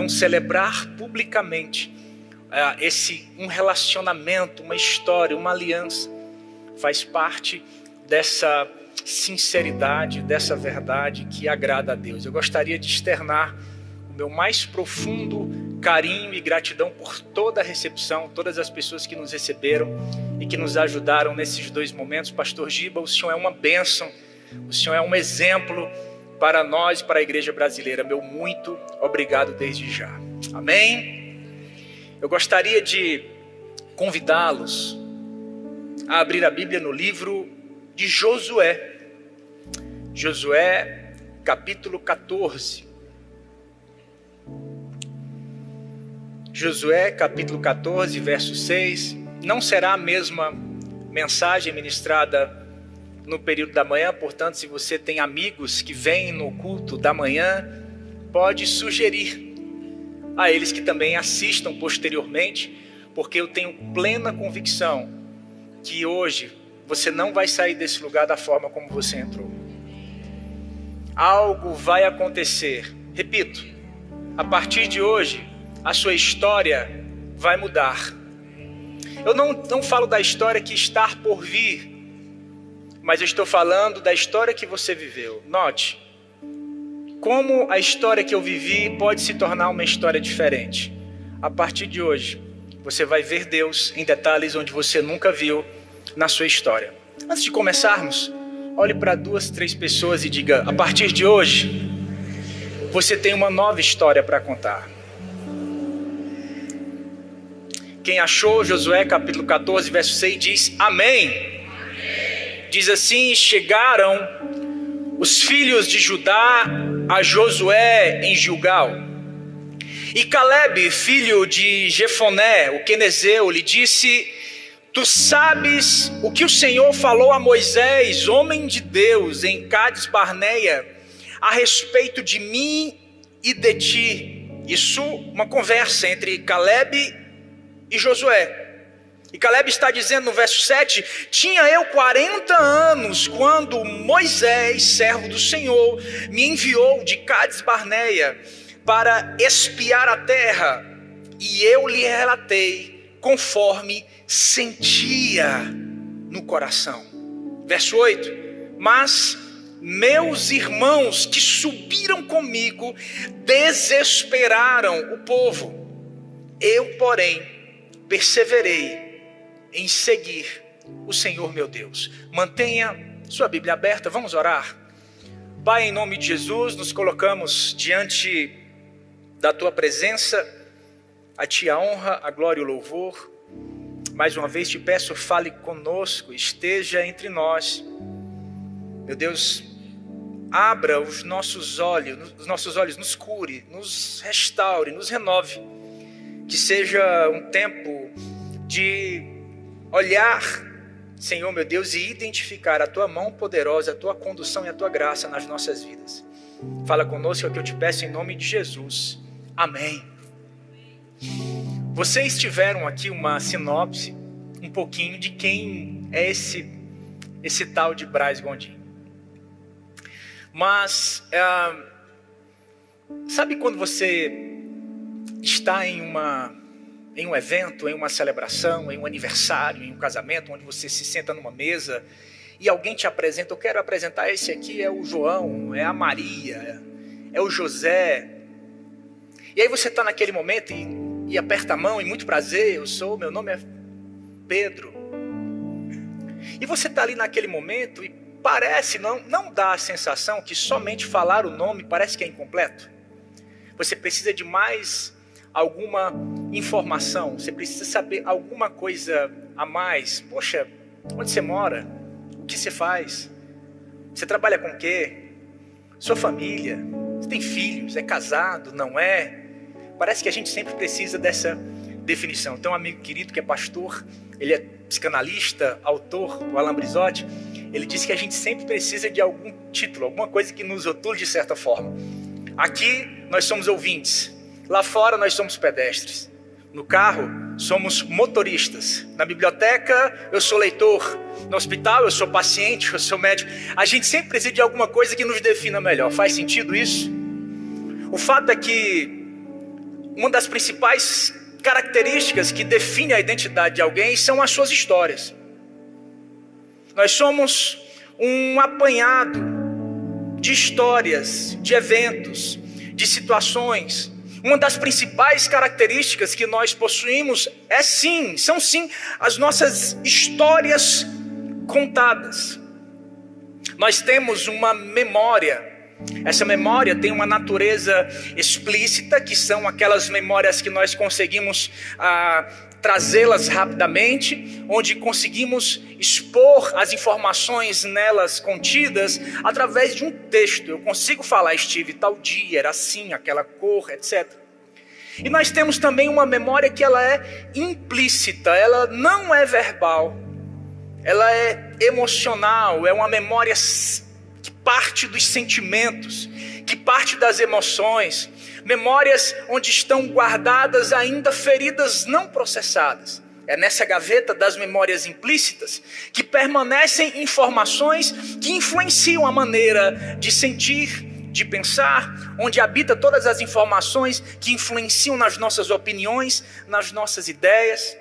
Então, celebrar publicamente um relacionamento, uma história, uma aliança, faz parte dessa sinceridade, dessa verdade que agrada a Deus. Eu gostaria de externar o meu mais profundo carinho e gratidão por toda a recepção, todas as pessoas que nos receberam e que nos ajudaram nesses 2 momentos. Pastor Giba, o Senhor é uma bênção, o Senhor é um exemplo para nós e para a igreja brasileira. Meu muito obrigado desde já. Amém? Eu gostaria de convidá-los a abrir a Bíblia no livro de Josué. Josué, capítulo 14. Josué, capítulo 14, verso 6. Não será a mesma mensagem ministrada no período da manhã, portanto, se você tem amigos que vêm no culto da manhã, pode sugerir a eles que também assistam posteriormente, porque eu tenho plena convicção que hoje você não vai sair desse lugar da forma como você entrou. Algo vai acontecer. Repito, a partir de hoje, a sua história vai mudar. Eu não falo da história que está por vir, mas eu estou falando da história que você viveu. Note, como a história que eu vivi pode se tornar uma história diferente. A partir de hoje, você vai ver Deus em detalhes onde você nunca viu na sua história. Antes de começarmos, olhe para 2, 3 pessoas e diga: a partir de hoje, você tem uma nova história para contar. Quem achou Josué capítulo 14, verso 6 diz amém. Diz assim: chegaram os filhos de Judá a Josué em Gilgal. E Calebe, filho de Jefoné, o quenezeu, lhe disse: tu sabes o que o Senhor falou a Moisés, homem de Deus, em Cádiz Barneia, a respeito de mim e de ti. Isso, uma conversa entre Calebe e Josué. E Calebe está dizendo no verso 7, tinha eu 40 anos quando Moisés, servo do Senhor, me enviou de Cádiz Barneia para espiar a terra, e eu lhe relatei conforme sentia no coração. Verso 8, mas meus irmãos que subiram comigo desesperaram o povo. Eu, porém, perseverei em seguir o Senhor meu Deus. Mantenha sua Bíblia aberta, vamos orar. Pai, em nome de Jesus, nos colocamos diante da Tua presença, a Ti a honra, a glória e o louvor. Mais uma vez te peço, fale conosco, esteja entre nós. Meu Deus, abra os nossos olhos, nos cure, nos restaure, nos renove. Que seja um tempo de olhar, Senhor meu Deus, e identificar a Tua mão poderosa, a Tua condução e a Tua graça nas nossas vidas. Fala conosco, é o que eu te peço em nome de Jesus. Amém. Vocês tiveram aqui uma sinopse, um pouquinho de quem é esse tal de Braz Gondim. Mas, sabe quando você está em um evento, em uma celebração, em um aniversário, em um casamento, onde você se senta numa mesa e alguém te apresenta: eu quero apresentar, esse aqui é o João, é a Maria, é o José. E aí você está naquele momento e aperta a mão, e muito prazer, meu nome é Pedro. E você está ali naquele momento e parece, não dá a sensação que somente falar o nome parece que é incompleto. Você precisa de mais alguma informação, você precisa saber alguma coisa a mais. Poxa, onde você mora? O que você faz? Você trabalha com o quê? Sua família? Você tem filhos? É casado? Não é? Parece que a gente sempre precisa dessa definição. Tem um amigo querido que é pastor, ele é psicanalista, autor, o Alan Brizotti. Ele disse que a gente sempre precisa de algum título, alguma coisa que nos rotule de certa forma. Aqui nós somos ouvintes, lá fora nós somos pedestres. No carro somos motoristas, na biblioteca eu sou leitor, no hospital eu sou paciente, eu sou médico. A gente sempre precisa de alguma coisa que nos defina melhor. Faz sentido isso? O fato é que uma das principais características que define a identidade de alguém são as suas histórias. Nós somos um apanhado de histórias, de eventos, de situações. Uma das principais características que nós possuímos são sim as nossas histórias contadas. Nós temos uma memória. Essa memória tem uma natureza explícita, que são aquelas memórias que nós conseguimos trazê-las rapidamente, onde conseguimos expor as informações nelas contidas através de um texto. Eu consigo falar, estive tal dia, era assim, aquela cor, etc. E nós temos também uma memória que ela é implícita, ela não é verbal, ela é emocional, é uma memória que parte dos sentimentos, que parte das emoções, memórias onde estão guardadas ainda feridas não processadas. É nessa gaveta das memórias implícitas que permanecem informações que influenciam a maneira de sentir, de pensar, onde habita todas as informações que influenciam nas nossas opiniões, nas nossas ideias.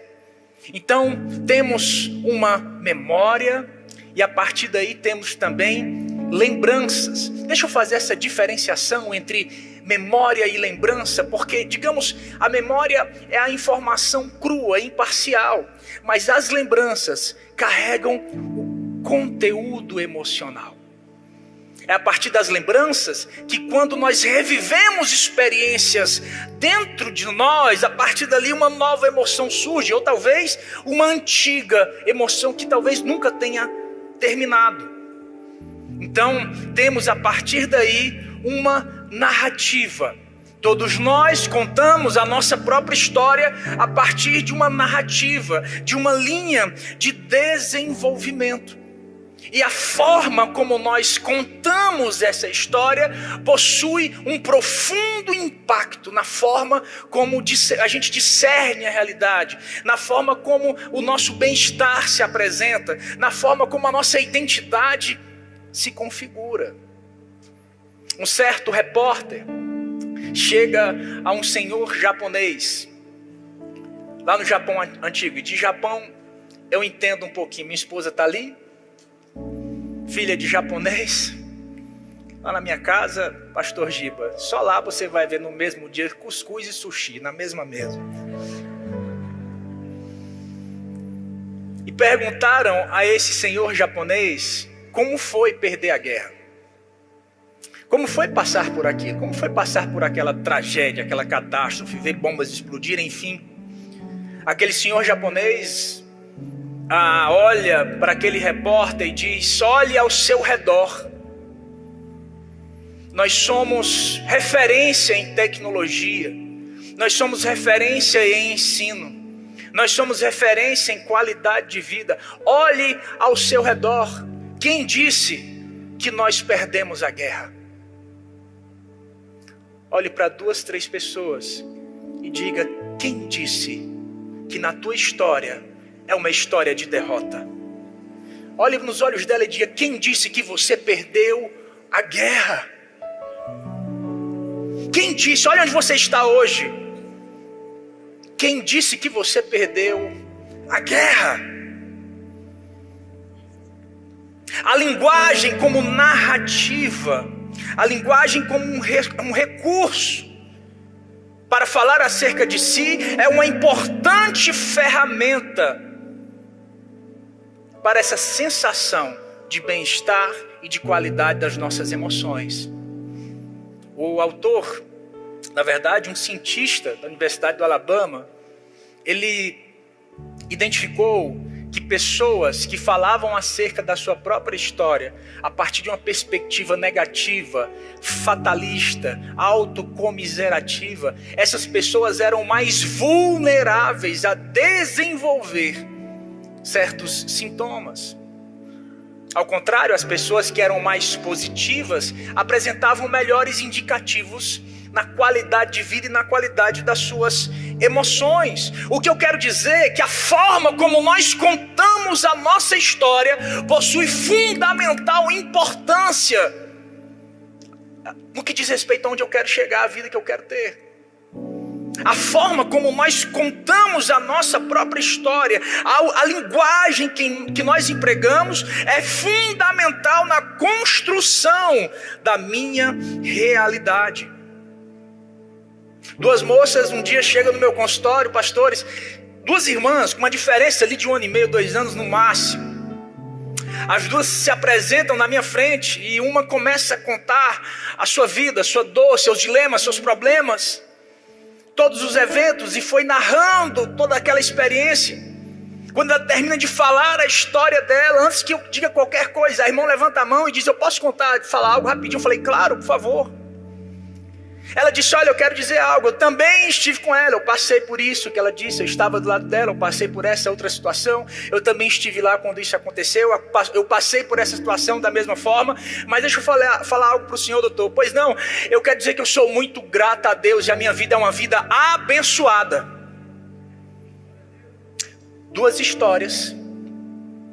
Então, temos uma memória e a partir daí temos também lembranças. Deixa eu fazer essa diferenciação entre memória e lembrança, porque, digamos, a memória é a informação crua, imparcial, mas as lembranças carregam o conteúdo emocional. É a partir das lembranças que, quando nós revivemos experiências dentro de nós, a partir dali uma nova emoção surge, ou talvez uma antiga emoção que talvez nunca tenha terminado. Então, temos a partir daí uma narrativa. Todos nós contamos a nossa própria história a partir de uma narrativa, de uma linha de desenvolvimento. E a forma como nós contamos essa história possui um profundo impacto na forma como a gente discerne a realidade, na forma como o nosso bem-estar se apresenta, na forma como a nossa identidade se configura. Um certo repórter chega a um senhor japonês, lá no Japão antigo, e de Japão eu entendo um pouquinho. Minha esposa está ali, filha de japonês, lá na minha casa, pastor Giba, só lá você vai ver no mesmo dia cuscuz e sushi, na mesma mesa. E perguntaram a esse senhor japonês como foi perder a guerra. Como foi passar por aquilo? Como foi passar por aquela tragédia, aquela catástrofe, ver bombas explodirem, enfim. Aquele senhor japonês olha para aquele repórter e diz: olhe ao seu redor. Nós somos referência em tecnologia. Nós somos referência em ensino. Nós somos referência em qualidade de vida. Olhe ao seu redor. Quem disse que nós perdemos a guerra? Olhe para 2, 3 pessoas e diga: quem disse que na tua história é uma história de derrota? Olhe nos olhos dela e diga: quem disse que você perdeu a guerra? Quem disse? Olha onde você está hoje. Quem disse que você perdeu a guerra? A linguagem como narrativa, a linguagem como um recurso para falar acerca de si, é uma importante ferramenta para essa sensação de bem-estar e de qualidade das nossas emoções. O autor, na verdade, um cientista da Universidade do Alabama, ele identificou que pessoas que falavam acerca da sua própria história a partir de uma perspectiva negativa, fatalista, autocomiserativa, essas pessoas eram mais vulneráveis a desenvolver certos sintomas. Ao contrário, as pessoas que eram mais positivas apresentavam melhores indicativos na qualidade de vida e na qualidade das suas emoções. O que eu quero dizer é que a forma como nós contamos a nossa história possui fundamental importância no que diz respeito a onde eu quero chegar, a vida que eu quero ter. A forma como nós contamos a nossa própria história, a linguagem que nós empregamos é fundamental na construção da minha realidade. Duas moças um dia chegam no meu consultório, pastores, duas irmãs com uma diferença ali de 1 ano e meio, 2 anos no máximo. As duas se apresentam na minha frente e uma começa a contar a sua vida, a sua dor, seus dilemas, seus problemas, todos os eventos, e foi narrando toda aquela experiência. Quando ela termina de falar a história dela, antes que eu diga qualquer coisa, a irmã levanta a mão e diz: eu posso falar algo rapidinho? Eu falei: claro, por favor. Ela disse: olha, eu quero dizer algo, eu também estive com ela, eu passei por isso que ela disse, eu estava do lado dela, eu passei por essa outra situação, eu também estive lá quando isso aconteceu, eu passei por essa situação da mesma forma, mas deixa eu falar algo para o senhor, doutor. Pois não, eu quero dizer que eu sou muito grata a Deus e a minha vida é uma vida abençoada. Duas histórias,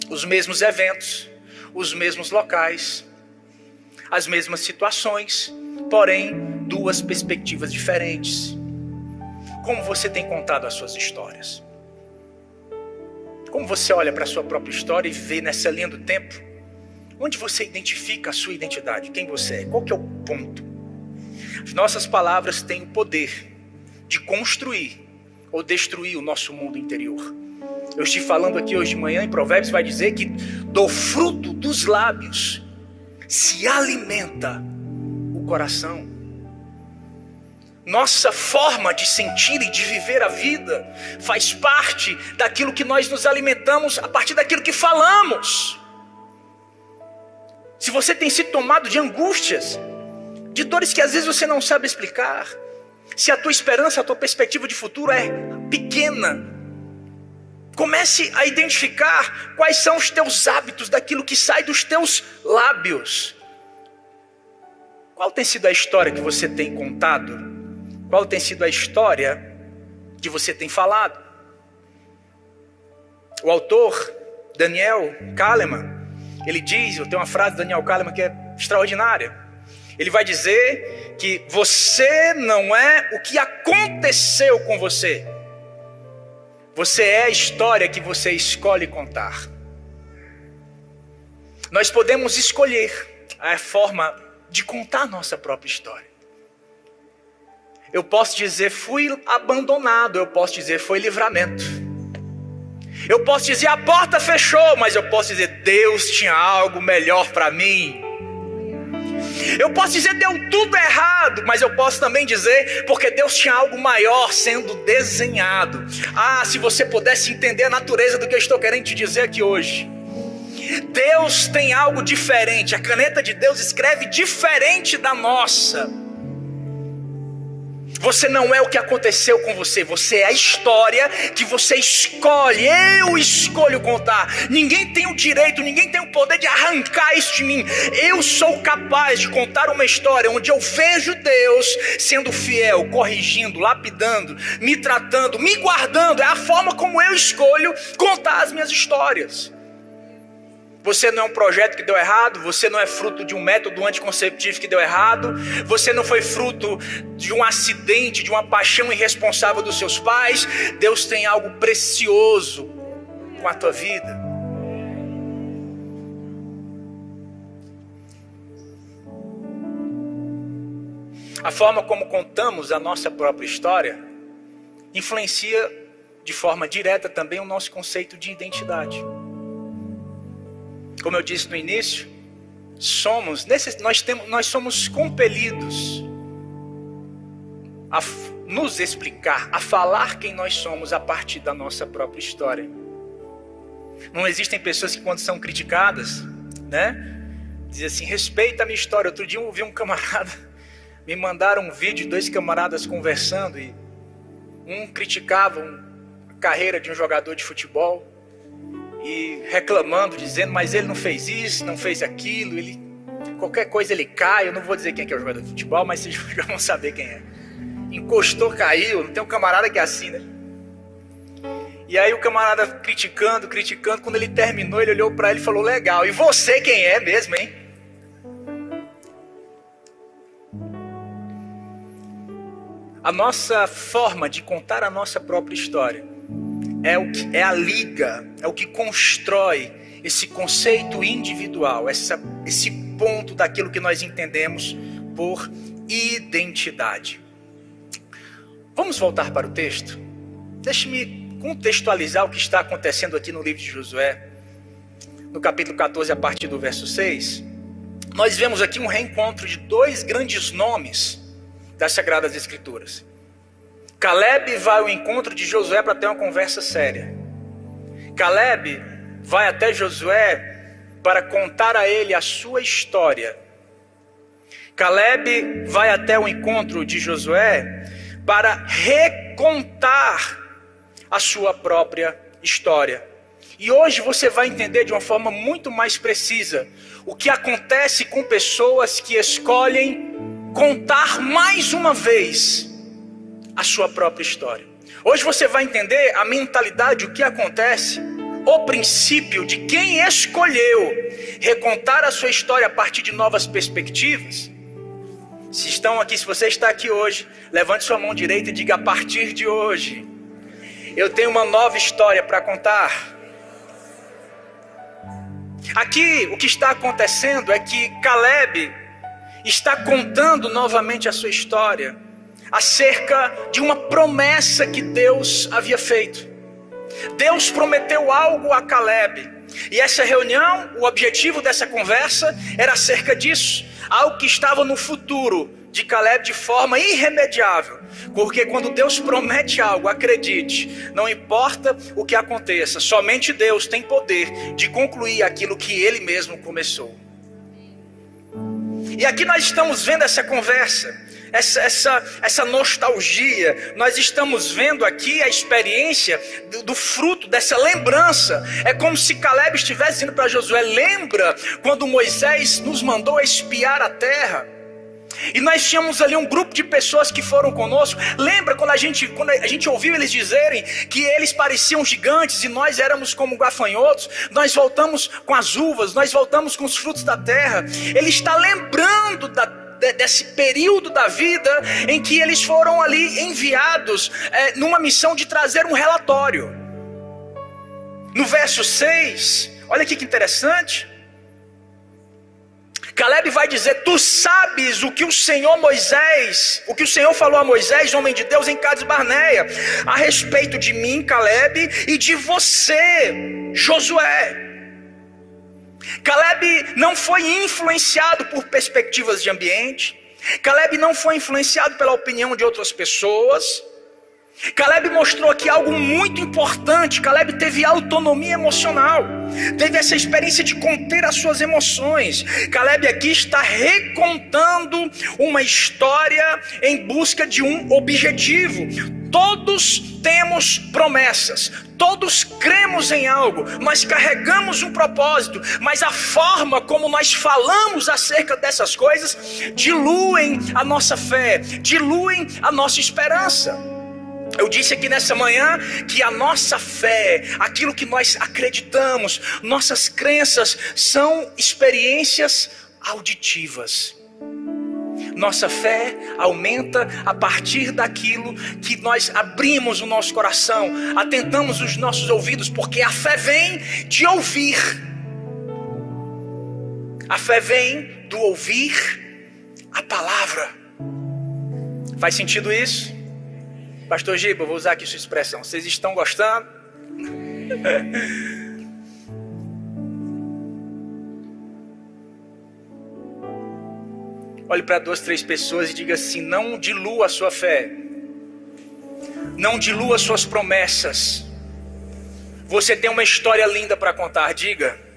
os mesmos eventos, os mesmos locais, as mesmas situações, porém duas perspectivas diferentes. Como você tem contado as suas histórias? Como você olha para a sua própria história e vê nessa linha do tempo? Onde você identifica a sua identidade? Quem você é? Qual que é o ponto? As nossas palavras têm o poder de construir ou destruir o nosso mundo interior. Eu estive falando aqui hoje de manhã, em Provérbios vai dizer que do fruto dos lábios se alimenta o coração. Nossa forma de sentir e de viver a vida faz parte daquilo que nós nos alimentamos a partir daquilo que falamos. Se você tem sido tomado de angústias, de dores que às vezes você não sabe explicar, se a tua esperança, a tua perspectiva de futuro é pequena, comece a identificar quais são os teus hábitos, daquilo que sai dos teus lábios. Qual tem sido a história que você tem contado? Qual tem sido a história que você tem falado? O autor Daniel Kahneman, ele diz, eu tenho uma frase de Daniel Kahneman que é extraordinária. Ele vai dizer que você não é o que aconteceu com você. Você é a história que você escolhe contar. Nós podemos escolher a forma de contar a nossa própria história. Eu posso dizer fui abandonado, eu posso dizer foi livramento. Eu posso dizer a porta fechou, mas eu posso dizer Deus tinha algo melhor para mim. Eu posso dizer deu tudo errado, mas eu posso também dizer porque Deus tinha algo maior sendo desenhado. Ah, se você pudesse entender a natureza do que eu estou querendo te dizer aqui hoje. Deus tem algo diferente, a caneta de Deus escreve diferente da nossa. Você não é o que aconteceu com você, você é a história que você escolhe, eu escolho contar. Ninguém tem o direito, ninguém tem o poder de arrancar isso de mim. Eu sou capaz de contar uma história onde eu vejo Deus sendo fiel, corrigindo, lapidando, me tratando, me guardando. É a forma como eu escolho contar as minhas histórias. Você não é um projeto que deu errado, você não é fruto de um método anticonceptivo que deu errado, você não foi fruto de um acidente, de uma paixão irresponsável dos seus pais. Deus tem algo precioso com a tua vida. A forma como contamos a nossa própria história influencia de forma direta também o nosso conceito de identidade. Como eu disse no início, nós somos compelidos a nos explicar, a falar quem nós somos a partir da nossa própria história. Não existem pessoas que quando são criticadas, dizem assim, respeita a minha história. Outro dia eu ouvi um camarada, me mandaram um vídeo de 2 camaradas conversando e um criticava a carreira de um jogador de futebol e reclamando, dizendo, mas ele não fez isso, não fez aquilo, qualquer coisa ele cai. Eu não vou dizer quem é o jogador de futebol, mas vocês já vão saber quem é. Encostou, caiu. Não tem um camarada que é assim, né? E aí o camarada criticando, quando ele terminou, ele olhou para ele e falou, legal, e você quem é mesmo, hein? A nossa forma de contar a nossa própria história é a liga, é o que constrói esse conceito individual, esse ponto daquilo que nós entendemos por identidade. Vamos voltar para o texto? Deixe-me contextualizar o que está acontecendo aqui no livro de Josué. No capítulo 14, a partir do verso 6, nós vemos aqui um reencontro de dois grandes nomes das Sagradas Escrituras. Caleb vai ao encontro de Josué para ter uma conversa séria. Caleb vai até Josué para contar a ele a sua história. Caleb vai até o encontro de Josué para recontar a sua própria história. E hoje você vai entender de uma forma muito mais precisa o que acontece com pessoas que escolhem contar mais uma vez a sua própria história. Hoje você vai entender a mentalidade, o que acontece, o princípio de quem escolheu recontar a sua história a partir de novas perspectivas. Se você está aqui hoje, levante sua mão direita e diga: a partir de hoje, eu tenho uma nova história para contar. Aqui o que está acontecendo é que Caleb está contando novamente a sua história acerca de uma promessa que Deus havia feito. Deus prometeu algo a Caleb, e essa reunião, o objetivo dessa conversa era acerca disso, algo que estava no futuro de Caleb de forma irremediável. Porque quando Deus promete algo, acredite, não importa o que aconteça, somente Deus tem poder de concluir aquilo que Ele mesmo começou. E aqui nós estamos vendo essa conversa, essa nostalgia. Nós estamos vendo aqui a experiência do fruto dessa lembrança. É como se Caleb estivesse dizendo para Josué: lembra quando Moisés nos mandou espiar a terra? E nós tínhamos ali um grupo de pessoas que foram conosco. Lembra quando a gente ouviu eles dizerem que eles pareciam gigantes e nós éramos como gafanhotos? Nós voltamos com as uvas, nós voltamos com os frutos da terra. Ele está lembrando desse período da vida em que eles foram ali enviados numa missão de trazer um relatório. No verso 6, olha aqui que interessante. Caleb vai dizer: tu sabes o que o Senhor falou a Moisés, homem de Deus, em Cades Barneia, a respeito de mim, Caleb, e de você, Josué. Caleb não foi influenciado por perspectivas de ambiente. Caleb não foi influenciado pela opinião de outras pessoas. Caleb mostrou aqui algo muito importante. Caleb teve autonomia emocional, teve essa experiência de conter as suas emoções. Caleb aqui está recontando uma história em busca de um objetivo. Todos temos promessas, todos cremos em algo, nós carregamos um propósito, mas a forma como nós falamos acerca dessas coisas diluem a nossa fé, diluem a nossa esperança. Eu disse aqui nessa manhã que a nossa fé, aquilo que nós acreditamos, nossas crenças são experiências auditivas. Nossa fé aumenta a partir daquilo que nós abrimos o nosso coração, atentamos os nossos ouvidos, porque a fé vem de ouvir. A fé vem do ouvir a palavra. Faz sentido isso? Pastor Giba, eu vou usar aqui sua expressão. Vocês estão gostando? Olhe para 2, 3 pessoas e diga assim: não dilua a sua fé, não dilua suas promessas. Você tem uma história linda para contar. Diga.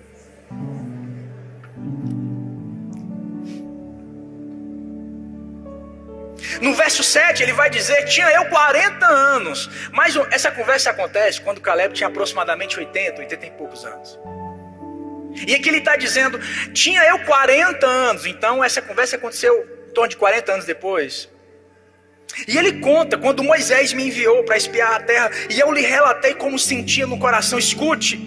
No verso 7 ele vai dizer: tinha eu 40 anos. Mas essa conversa acontece quando Caleb tinha aproximadamente 80 e poucos anos. E aqui ele está dizendo: tinha eu 40 anos. Então essa conversa aconteceu em torno de 40 anos depois. E ele conta: quando Moisés me enviou para espiar a terra, e eu lhe relatei como sentia no coração. Escute,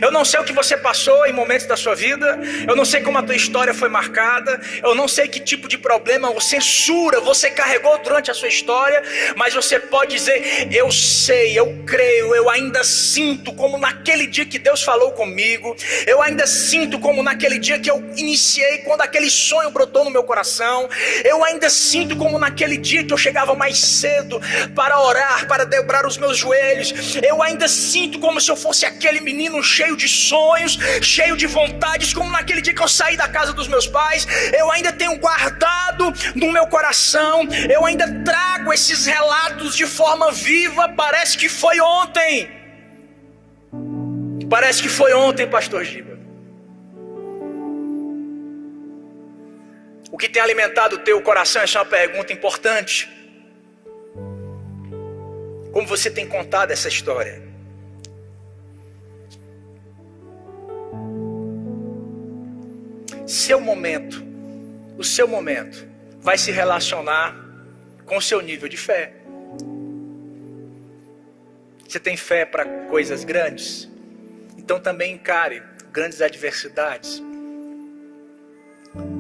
Eu não sei o que você passou em momentos da sua vida. Eu não sei como a tua história foi marcada. Eu não sei que tipo de problema ou censura você carregou durante a sua história. Mas você pode dizer: eu sei, eu creio, eu ainda sinto como naquele dia que Deus falou comigo. Eu ainda sinto como naquele dia que eu iniciei, quando aquele sonho brotou no meu coração. Eu ainda sinto como naquele dia que eu chegava mais cedo para orar, para dobrar os meus joelhos. Eu ainda sinto como se eu fosse aquele menino cheio de sonhos, cheio de vontades, como naquele dia que eu saí da casa dos meus pais. Eu ainda tenho guardado no meu coração, eu ainda trago esses relatos de forma viva. Parece que foi ontem. Parece que foi ontem, pastor Giba. O que tem alimentado o teu coração? Essa é uma pergunta importante. Como você tem contado essa história? O seu momento vai se relacionar com o seu nível de fé. Você tem fé para coisas grandes? Então também encare grandes adversidades.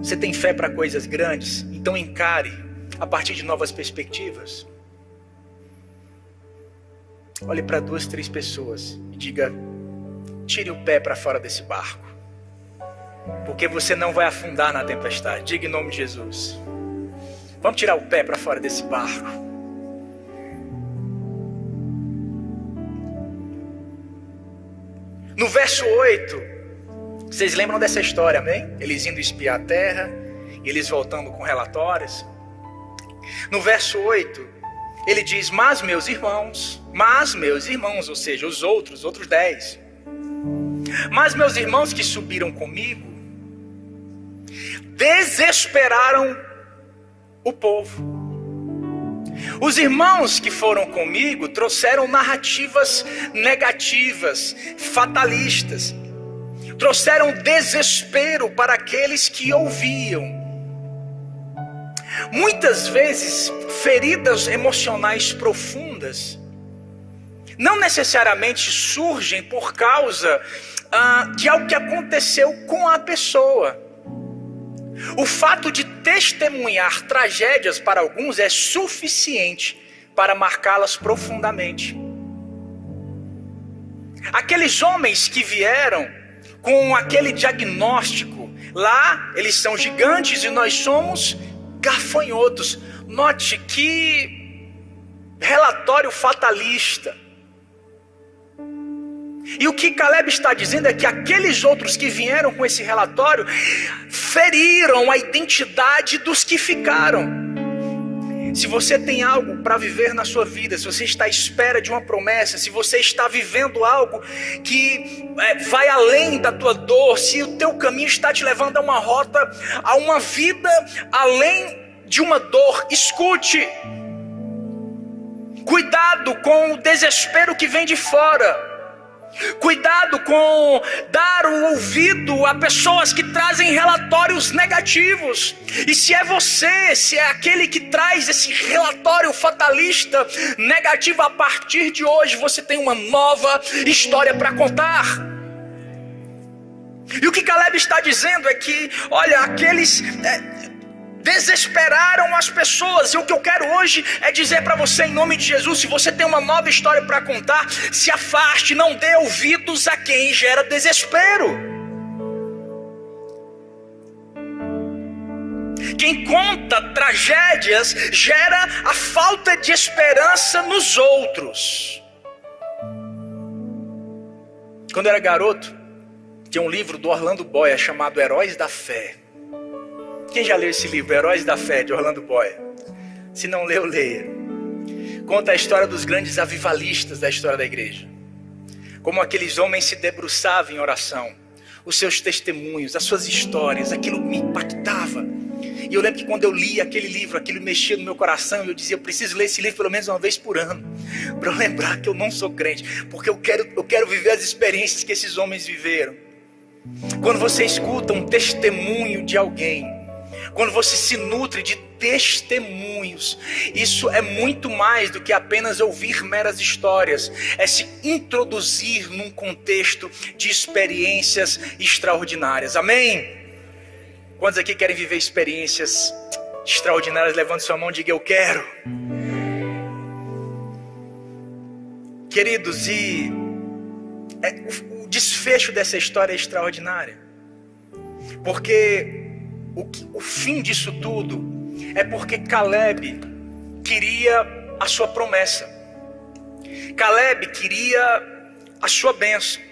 Você tem fé para coisas grandes? Então encare a partir de novas perspectivas. Olhe para 2, 3 pessoas e diga: tire o pé para fora desse barco, porque você não vai afundar na tempestade. Diga em nome de Jesus: vamos tirar o pé para fora desse barco. No verso 8, vocês lembram dessa história, amém? Eles indo espiar a terra, eles voltando com relatórios. No verso 8, ele diz: mas meus irmãos, ou seja, os outros 10. Mas meus irmãos que subiram comigo desesperaram o povo. Os irmãos que foram comigo trouxeram narrativas negativas, fatalistas. Trouxeram desespero para aqueles que ouviam. Muitas vezes, feridas emocionais profundas não necessariamente surgem por causa de algo que aconteceu com a pessoa. O fato de testemunhar tragédias para alguns é suficiente para marcá-las profundamente. Aqueles homens que vieram com aquele diagnóstico, lá eles são gigantes e nós somos gafanhotos. Note que relatório fatalista. E o que Caleb está dizendo é que aqueles outros que vieram com esse relatório feriram a identidade dos que ficaram. Se você tem algo para viver na sua vida, se você está à espera de uma promessa, se você está vivendo algo que vai além da tua dor, se o teu caminho está te levando a uma rota, a uma vida além de uma dor, escute. Cuidado com o desespero que vem de fora. Cuidado com dar o ouvido a pessoas que trazem relatórios negativos. E se é você, se é aquele que traz esse relatório fatalista negativo, a partir de hoje você tem uma nova história para contar. E o que Caleb está dizendo é que, olha, aqueles desesperaram as pessoas. E o que eu quero hoje é dizer para você, em nome de Jesus: se você tem uma nova história para contar, se afaste, não dê ouvidos a quem gera desespero. Quem conta tragédias gera a falta de esperança nos outros. Quando eu era garoto, tinha um livro do Orlando Boyer chamado Heróis da Fé. Quem já leu esse livro, Heróis da Fé, de Orlando Boyer? Se não leu, leia. Conta a história dos grandes avivalistas da história da igreja. Como aqueles homens se debruçavam em oração. Os seus testemunhos, as suas histórias, aquilo me impactava. E eu lembro que quando eu li aquele livro, aquilo mexia no meu coração. E eu dizia: eu preciso ler esse livro pelo menos uma vez por ano, para eu lembrar que eu não sou crente, porque eu quero viver as experiências que esses homens viveram. Quando você escuta um testemunho de alguém, quando você se nutre de testemunhos. Isso é muito mais do que apenas ouvir meras histórias. É se introduzir num contexto de experiências extraordinárias. Amém? Quantos aqui querem viver experiências extraordinárias? Levante sua mão e diga: eu quero. Queridos, o desfecho dessa história é extraordinário. Porque o fim disso tudo é porque Caleb queria a sua promessa. Caleb queria a sua bênção.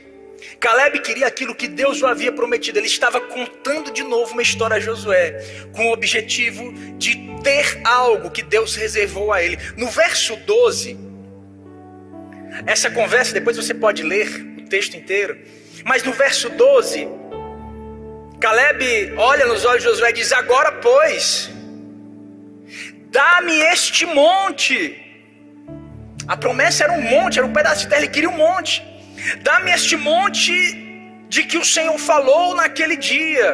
Caleb queria aquilo que Deus o havia prometido. Ele estava contando de novo uma história a Josué, com o objetivo de ter algo que Deus reservou a ele. No verso 12, essa conversa, depois você pode ler o texto inteiro, mas no verso 12, Caleb olha nos olhos de Josué e diz: agora pois, dá-me este monte. A promessa era um monte, era um pedaço de terra, ele queria um monte. Dá-me este monte de que o Senhor falou naquele dia.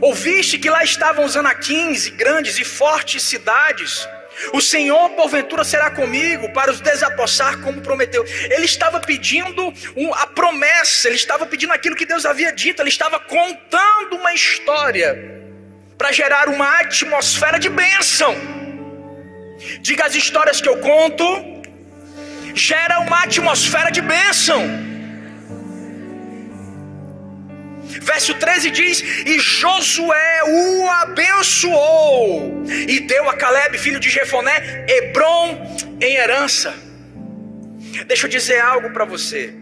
Ouviste que lá estavam os anaquins e grandes e fortes cidades. O Senhor porventura será comigo para os desapossar como prometeu. Ele estava pedindo a promessa, ele estava pedindo aquilo que Deus havia dito. Ele estava contando uma história para gerar uma atmosfera de bênção. Diga: as histórias que eu conto geram uma atmosfera de bênção. Verso 13 diz: e Josué o abençoou e deu a Caleb, filho de Jefoné, Hebrom em herança. Deixa eu dizer algo para você.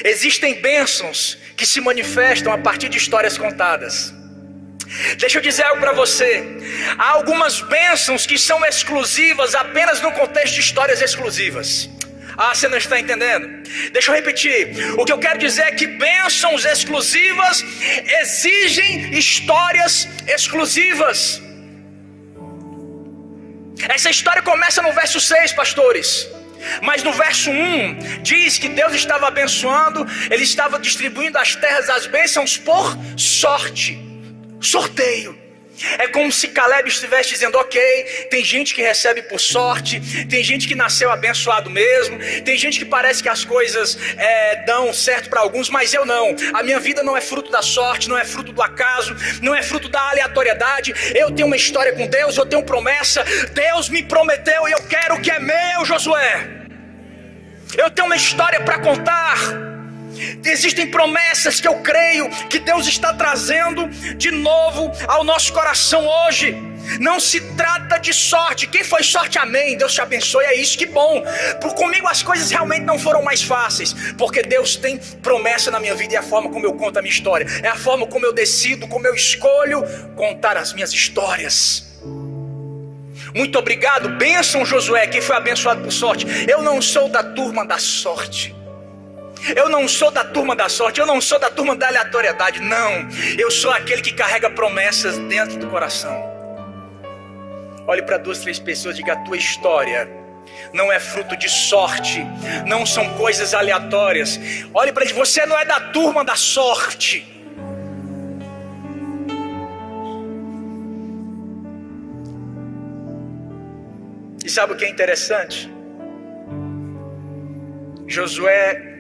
Existem bênçãos que se manifestam a partir de histórias contadas. Deixa eu dizer algo para você. Há algumas bênçãos que são exclusivas apenas no contexto de histórias exclusivas. Ah, você não está entendendo? Deixa eu repetir. O que eu quero dizer é que bênçãos exclusivas exigem histórias exclusivas. Essa história começa no verso 6, pastores. Mas no verso 1 diz que Deus estava abençoando, Ele estava distribuindo as terras das bênçãos por sorte, sorteio. É como se Caleb estivesse dizendo: ok, tem gente que recebe por sorte, tem gente que nasceu abençoado mesmo, tem gente que parece que as coisas dão certo para alguns, mas eu não. A minha vida não é fruto da sorte, não é fruto do acaso, não é fruto da aleatoriedade. Eu tenho uma história com Deus, eu tenho promessa. Deus me prometeu e eu quero o que é meu, Josué. Eu tenho uma história para contar. Existem promessas que eu creio que Deus está trazendo de novo ao nosso coração hoje. Não se trata de sorte. Quem foi sorte, amém, Deus te abençoe, é isso, que bom. Comigo as coisas realmente não foram mais fáceis, porque Deus tem promessa na minha vida. E é a forma como eu conto a minha história, é a forma como eu decido, como eu escolho contar as minhas histórias. Muito obrigado, bênção Josué, quem foi abençoado por sorte. Eu não sou da turma da sorte. Eu não sou da turma da sorte, eu não sou da turma da aleatoriedade, não. Eu sou aquele que carrega promessas dentro do coração. Olhe para 2, 3 pessoas e diga: a tua história não é fruto de sorte, não são coisas aleatórias. Olhe para ele: você não é da turma da sorte. E sabe o que é interessante? Josué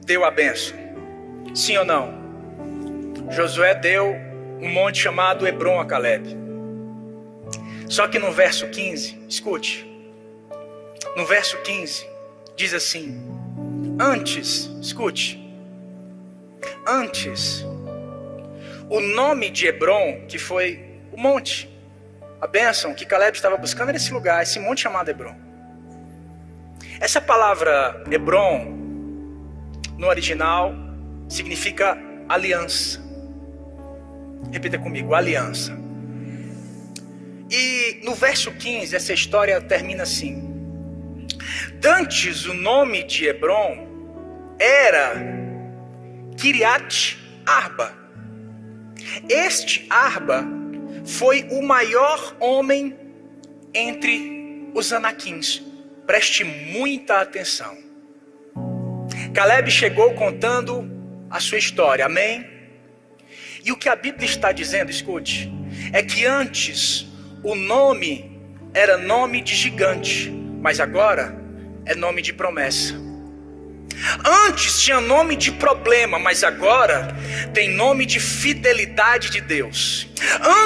deu a bênção, sim ou não? Josué deu um monte chamado Hebrom a Caleb. Só que no verso 15, escute, no verso 15 diz assim: antes, escute, antes, o nome de Hebrom, que foi o monte, a bênção que Caleb estava buscando, era esse lugar, esse monte chamado Hebrom. Essa palavra Hebrom no original significa aliança. Repita comigo: aliança. E no verso 15 essa história termina assim: dantes o nome de Hebrom era Kiriat Arba. Este Arba foi o maior homem entre os anaquins. Preste muita atenção. Caleb chegou contando a sua história, amém? E o que a Bíblia está dizendo, escute, é que antes o nome era nome de gigante, mas agora é nome de promessa. Antes tinha nome de problema, mas agora tem nome de fidelidade de Deus.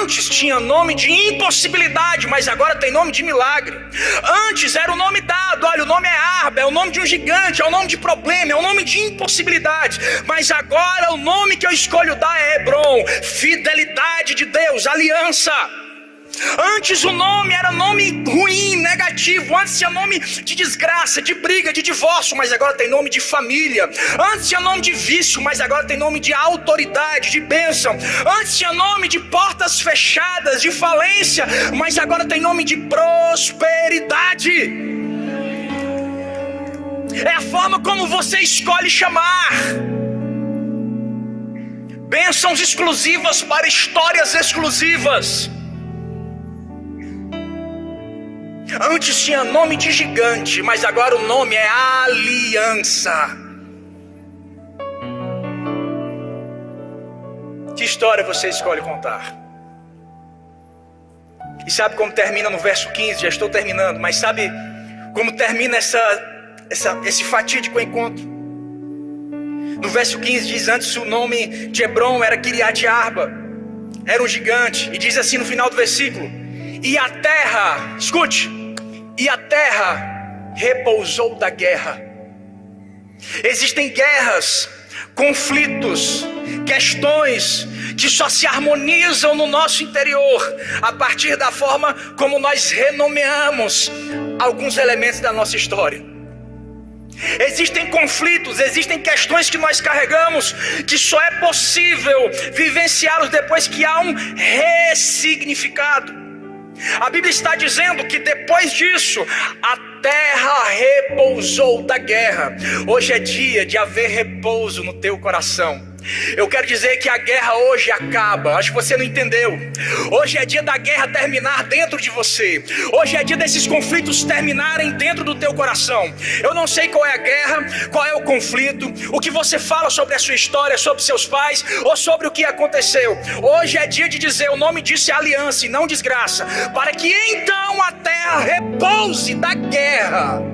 Antes tinha nome de impossibilidade, mas agora tem nome de milagre. Antes era o nome dado, olha, o nome é Arba, é o nome de um gigante, é o nome de problema, é o nome de impossibilidade. Mas agora o nome que eu escolho dar é Hebron, fidelidade de Deus, aliança. Antes o nome era nome ruim, negativo. Antes tinha nome de desgraça, de briga, de divórcio, mas agora tem nome de família. Antes tinha nome de vício, mas agora tem nome de autoridade, de bênção. Antes tinha nome de portas fechadas, de falência, mas agora tem nome de prosperidade. É a forma como você escolhe chamar. Bênçãos exclusivas para histórias exclusivas. Antes tinha nome de gigante, mas agora o nome é aliança. Que história você escolhe contar? E sabe como termina no verso 15? Já estou terminando, mas sabe como termina esse fatídico encontro? No verso 15 diz: antes o nome de Hebron era Kiriat Arba, era um gigante. E diz assim no final do versículo: e a terra, escute, e a terra repousou da guerra. Existem guerras, conflitos, questões que só se harmonizam no nosso interior a partir da forma como nós renomeamos alguns elementos da nossa história. Existem conflitos, existem questões que nós carregamos que só é possível vivenciá-los depois que há um ressignificado. A Bíblia está dizendo que depois disso a terra repousou da guerra. Hoje é dia de haver repouso no teu coração. Eu quero dizer que a guerra hoje acaba. Acho que você não entendeu. Hoje é dia da guerra terminar dentro de você. Hoje é dia desses conflitos terminarem dentro do teu coração. Eu não sei qual é a guerra, qual é o conflito, o que você fala sobre a sua história, sobre seus pais ou sobre o que aconteceu. Hoje é dia de dizer: o nome disso é aliança e não desgraça, para que então a terra repouse da guerra.